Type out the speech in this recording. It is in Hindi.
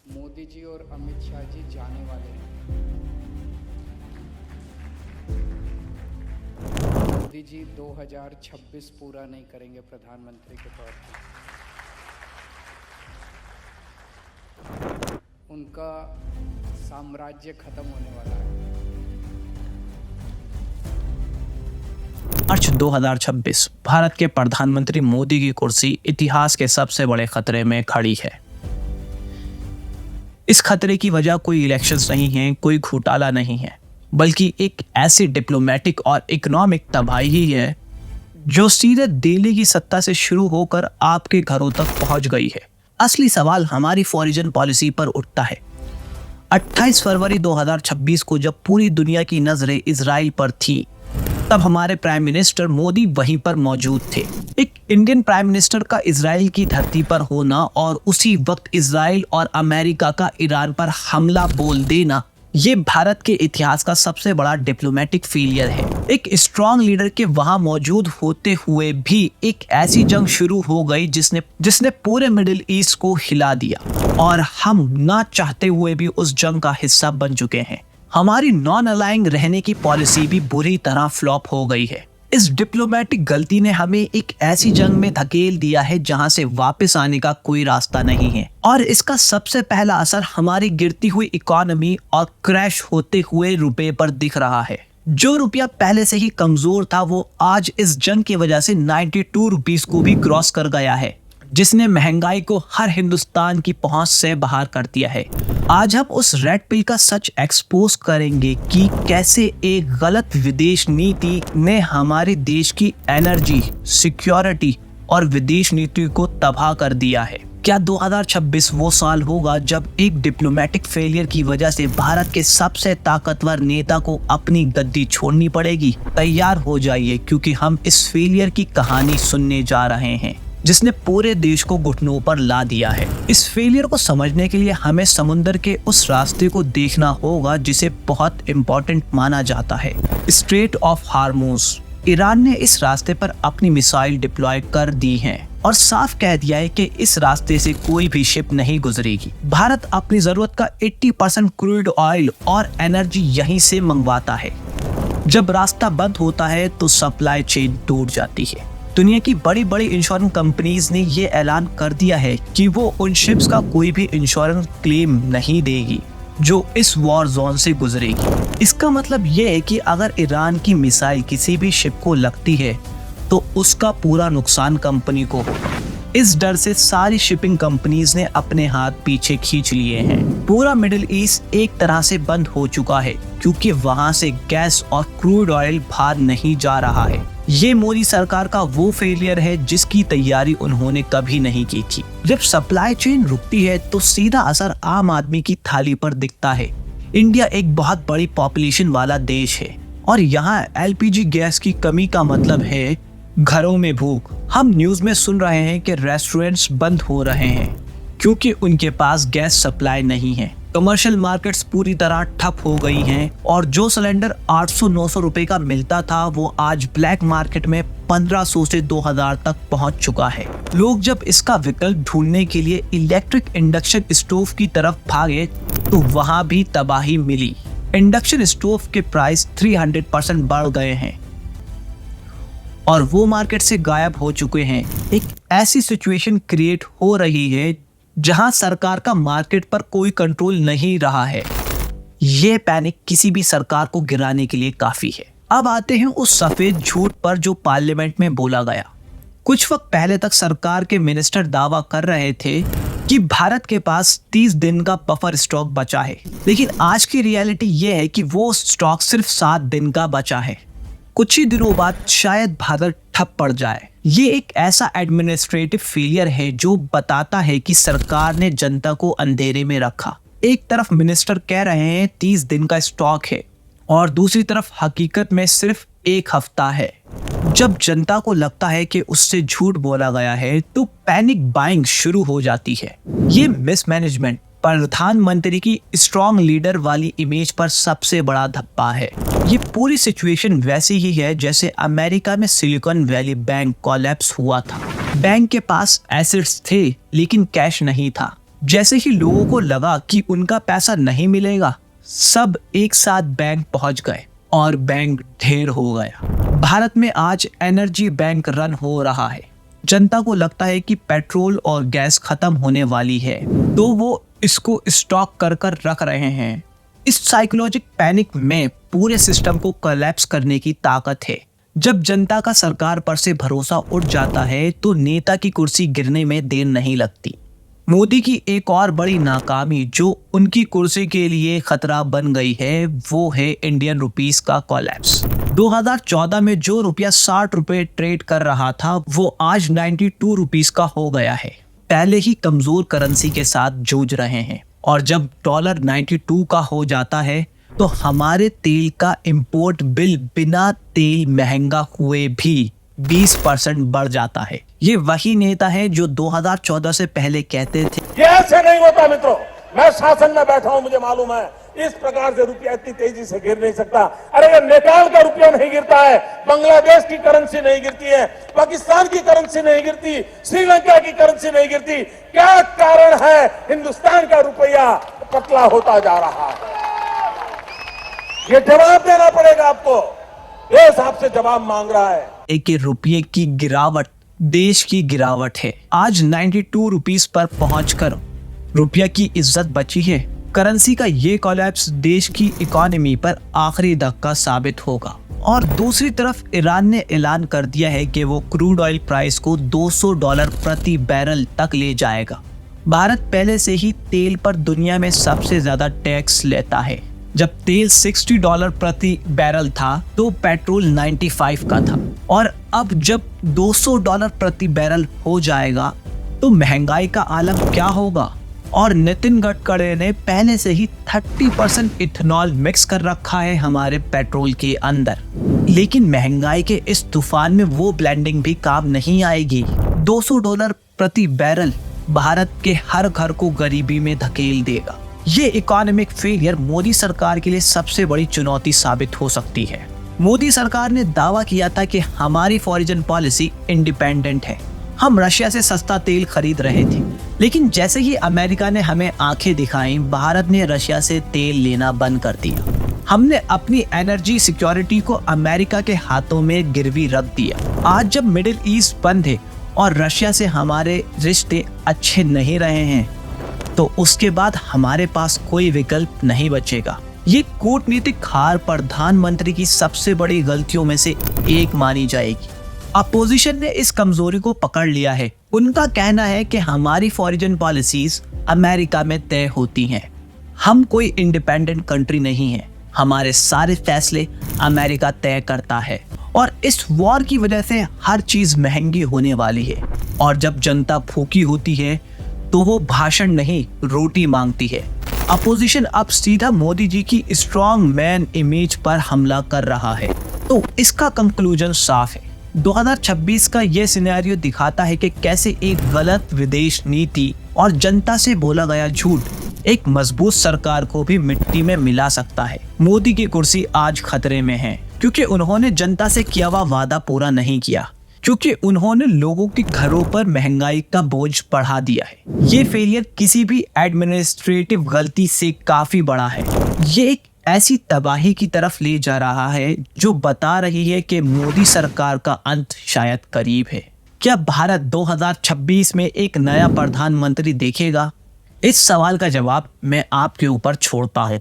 मोदी जी और अमित शाह जी जाने वाले हैं। मोदी जी 2026 पूरा नहीं करेंगे प्रधानमंत्री के तौर पर। उनका साम्राज्य खत्म होने वाला है। मार्च 2026 भारत के प्रधानमंत्री मोदी की कुर्सी इतिहास के सबसे बड़े खतरे में खड़ी है। इस खतरे की वजह कोई इलेक्शंस नहीं है, कोई घोटाला नहीं है, बल्कि एक ऐसी डिप्लोमेटिक और इकोनॉमिक तबाही है जो सीधे दिल्ली की सत्ता से शुरू होकर आपके घरों तक पहुंच गई है। असली सवाल हमारी फॉरेन पॉलिसी पर उठता है। 28 फरवरी 2026 को जब पूरी दुनिया की नजरें इजराइल पर थी, तब हमारे प्राइम मिनिस्टर मोदी वहीं पर मौजूद थे। एक इंडियन प्राइम मिनिस्टर का इजराइल की धरती पर होना और उसी वक्त इजराइल और अमेरिका का ईरान पर हमला बोल देना, ये भारत के इतिहास का सबसे बड़ा डिप्लोमेटिक फेलियर है। एक स्ट्रॉन्ग लीडर के वहां मौजूद होते हुए भी एक ऐसी जंग शुरू हो गई जिसने पूरे मिडिल ईस्ट को हिला दिया, और हम ना चाहते हुए भी उस जंग का हिस्सा बन चुके हैं। हमारी नॉन अलाइंग रहने की पॉलिसी भी बुरी तरह फ्लॉप हो गई है। इस डिप्लोमेटिक गलती ने हमें एक ऐसी जंग में धकेल दिया है जहां से वापस आने का कोई रास्ता नहीं है, और इसका सबसे पहला असर हमारी गिरती हुई इकोनॉमी और क्रैश होते हुए रुपए पर दिख रहा है। जो रुपया पहले से ही कमजोर था, वो आज इस जंग की वजह से 92 रुपीस को भी क्रॉस कर गया है, जिसने महंगाई को हर हिंदुस्तान की पहुंच से बाहर कर दिया है। आज हम उस रेड पिल का सच एक्सपोज करेंगे कि कैसे एक गलत विदेश नीति ने हमारे देश की एनर्जी, सिक्योरिटी और विदेश नीति को तबाह कर दिया है। क्या 2026 वो साल होगा जब एक डिप्लोमेटिक फेलियर की वजह से भारत के सबसे ताकतवर नेता को अपनी गद्दी छोड़नी पड़ेगी? तैयार हो जाइए, क्योंकि हम इस फेलियर की कहानी सुनने जा रहे हैं जिसने पूरे देश को घुटनों पर ला दिया है। इस फेलियर को समझने के लिए हमें समुद्र के उस रास्ते को देखना होगा जिसे बहुत इंपॉर्टेंट माना जाता है, स्ट्रेट ऑफ हार्मोज। ईरान ने इस रास्ते पर अपनी मिसाइल डिप्लॉय कर दी हैं और साफ कह दिया है कि इस रास्ते से कोई भी शिप नहीं गुजरेगी। भारत अपनी जरूरत का 80% क्रूड ऑयल और एनर्जी यहीं से मंगवाता है। जब रास्ता बंद होता है तो सप्लाई चेन टूट जाती है। दुनिया की बड़ी बड़ी इंश्योरेंस कंपनीज ने ये ऐलान कर दिया है कि वो उन शिप्स का कोई भी इंश्योरेंस क्लेम नहीं देगी जो इस वॉर जोन से गुजरेगी। इसका मतलब ये है कि अगर ईरान की मिसाइल किसी भी शिप को लगती है तो उसका पूरा नुकसान कंपनी को हो। इस डर से सारी शिपिंग कंपनीज ने अपने हाथ पीछे खींच लिए हैं। पूरा मिडिल ईस्ट एक तरह से बंद हो चुका है, क्योंकि वहां से गैस और क्रूड ऑयल बाहर नहीं जा रहा है। ये मोदी सरकार का वो फेलियर है जिसकी तैयारी उन्होंने कभी नहीं की थी। जब सप्लाई चेन रुकती है तो सीधा असर आम आदमी की थाली पर दिखता है। इंडिया एक बहुत बड़ी पॉपुलेशन वाला देश है और यहाँ एलपीजी गैस की कमी का मतलब है घरों में भूख। हम न्यूज में सुन रहे हैं कि रेस्टोरेंट्स बंद हो रहे हैं क्योंकि उनके पास गैस सप्लाई नहीं है। कमर्शियल मार्केट्स पूरी तरह ठप हो गई हैं और जो सिलेंडर 800-900 रुपए का मिलता था वो आज ब्लैक मार्केट में 1500 से 2000 तक पहुंच चुका है। लोग जब इसका विकल्प ढूंढने के लिए इलेक्ट्रिक इंडक्शन स्टोव की तरफ भागे तो वहां भी तबाही मिली। इंडक्शन स्टोव के प्राइस 300% बढ़ गए हैं और वो मार्केट से गायब हो चुके हैं। एक ऐसी सिचुएशन क्रिएट हो रही है जहां सरकार का मार्केट पर कोई कंट्रोल नहीं रहा है। ये पैनिक किसी भी सरकार को गिराने के लिए काफी है। अब आते हैं उस सफेद झूठ पर जो पार्लियामेंट में बोला गया। कुछ वक्त पहले तक सरकार के मिनिस्टर दावा कर रहे थे कि भारत के पास 30 दिन का बफर स्टॉक बचा है, लेकिन आज की रियलिटी ये है कि वो स्टॉक सिर्फ 7 दिन का बचा है। कुछ ही दिनों बाद शायद भारत ठप पड़ जाए। ये एक ऐसा एडमिनिस्ट्रेटिव फेलियर है जो बताता है कि सरकार ने जनता को अंधेरे में रखा। एक तरफ मिनिस्टर कह रहे हैं 30 दिन का स्टॉक है और दूसरी तरफ हकीकत में सिर्फ 1 हफ्ता है। जब जनता को लगता है कि उससे झूठ बोला गया है तो पैनिक बाइंग शुरू हो जाती है। ये मिसमैनेजमेंट प्रधानमंत्री की स्ट्रॉन्ग लीडर वाली इमेज पर सबसे बड़ा धब्बा है। ये पूरी सिचुएशन वैसी ही है जैसे अमेरिका में सिलिकॉन वैली बैंक कोलैप्स हुआ था। बैंक के पास एसेट्स थे लेकिन कैश नहीं था। जैसे ही लोगों को लगा कि उनका पैसा नहीं मिलेगा, सब एक साथ बैंक पहुंच गए और बैंक ढेर हो गया। भारत में आज एनर्जी बैंक रन हो रहा है। जनता को लगता है कि पेट्रोल और गैस खत्म होने वाली है, तो वो इसको स्टॉक कर कर रख रहे हैं। इस साइकोलॉजिक पैनिक में पूरे सिस्टम को कोलैप्स करने की ताकत है। जब जनता का सरकार पर से भरोसा उठ जाता है तो नेता की कुर्सी गिरने में देर नहीं लगती। मोदी की एक और बड़ी नाकामी जो उनकी कुर्सी के लिए खतरा बन गई है, वो है इंडियन रुपीस का कोलैप्स। 2014 में जो रुपया 60 रुपए ट्रेड कर रहा था, वो आज 92 रुपीस का हो गया है। पहले ही कमजोर करेंसी के साथ जूझ रहे हैं, और जब डॉलर 92 का हो जाता है तो हमारे तेल का इंपोर्ट बिल बिना तेल महंगा हुए भी 20% बढ़ जाता है। ये वही नेता है जो 2014 से पहले कहते थे ये ऐसे नहीं होता मित्रों, मैं शासन में बैठा हूं, मुझे मालूम है इस प्रकार से रुपया इतनी तेजी से गिर नहीं सकता। अरे ये नेपाल का रुपया नहीं गिरता है, बांग्लादेश की करेंसी नहीं गिरती है, पाकिस्तान की करेंसी नहीं गिरती, श्रीलंका की करेंसी नहीं गिरती। क्या कारण है हिंदुस्तान का रुपया पतला होता जा रहा है? ये जवाब देना पड़ेगा आपको, देश आपसे जवाब मांग रहा है। एक रुपये की गिरावट देश की गिरावट है। आज 92 रुपीस पर पहुंचकर रुपया की इज्जत बची है। करेंसी का ये कोलैप्स देश की इकोनॉमी पर आखिरी धक्का साबित होगा। और दूसरी तरफ ईरान ने ऐलान कर दिया है कि वो क्रूड ऑयल प्राइस को $200 प्रति बैरल तक ले जाएगा। भारत पहले से ही तेल पर दुनिया में सबसे ज्यादा टैक्स लेता है। जब तेल $60 प्रति बैरल था तो पेट्रोल 95 का था, और अब जब $200 प्रति बैरल हो जाएगा तो महंगाई का आलम क्या होगा। और नितिन गडकरी ने पहले से ही 30% इथेनॉल मिक्स कर रखा है हमारे पेट्रोल के अंदर, लेकिन महंगाई के इस तूफान में वो ब्लेंडिंग भी काम नहीं आएगी। $200 प्रति बैरल भारत के हर घर को गरीबी में धकेल देगा। ये इकोनॉमिक फेलियर मोदी सरकार के लिए सबसे बड़ी चुनौती साबित हो सकती है। मोदी सरकार ने दावा किया था कि हमारी फॉरेन पॉलिसी इंडिपेंडेंट है, हम रशिया से सस्ता तेल खरीद रहे थे, लेकिन जैसे ही अमेरिका ने हमें आंखें दिखाई, भारत ने रशिया से तेल लेना बंद कर दिया। हमने अपनी एनर्जी सिक्योरिटी को अमेरिका के हाथों में गिरवी रख दिया। आज जब मिडिल ईस्ट बंद है और रशिया से हमारे रिश्ते अच्छे नहीं रहे हैं, तो उसके बाद हमारे पास कोई विकल्प नहीं बचेगा। ये कूटनीतिक हार प्रधानमंत्री की सबसे बड़ी गलतियों में से एक मानी जाएगी। अपोजिशन ने इस कमजोरी को पकड़ लिया है। उनका कहना है कि हमारी फॉरेन पॉलिसीज अमेरिका में तय होती हैं। हम कोई इंडिपेंडेंट कंट्री नहीं है, हमारे सारे फैसले अमेरिका तय करता है, और इस वॉर की वजह से हर चीज महंगी होने वाली है। और जब जनता भूखी होती है तो वो भाषण नहीं, रोटी मांगती है। अपोजिशन अब सीधा मोदी जी की स्ट्रॉन्ग मैन इमेज पर हमला कर रहा है। तो इसका कंक्लूजन साफ है। 2026 का ये सिनेरियो दिखाता है कि कैसे एक गलत विदेश नीति और जनता से बोला गया झूठ एक मजबूत सरकार को भी मिट्टी में मिला सकता है। मोदी की कुर्सी आज खतरे में है, क्योंकि उन्होंने जनता से किया हुआ वादा पूरा नहीं किया, क्योंकि उन्होंने लोगों के घरों पर महंगाई का बोझ बढ़ा दिया है। ये फेलियर किसी भी एडमिनिस्ट्रेटिव गलती से काफी बड़ा है। ये एक ऐसी तबाही की तरफ ले जा रहा है जो बता रही है कि मोदी सरकार का अंत शायद करीब है। क्या भारत 2026 में एक नया प्रधानमंत्री देखेगा? इस सवाल का जवाब मैं आपके ऊपर छोड़ता हूं।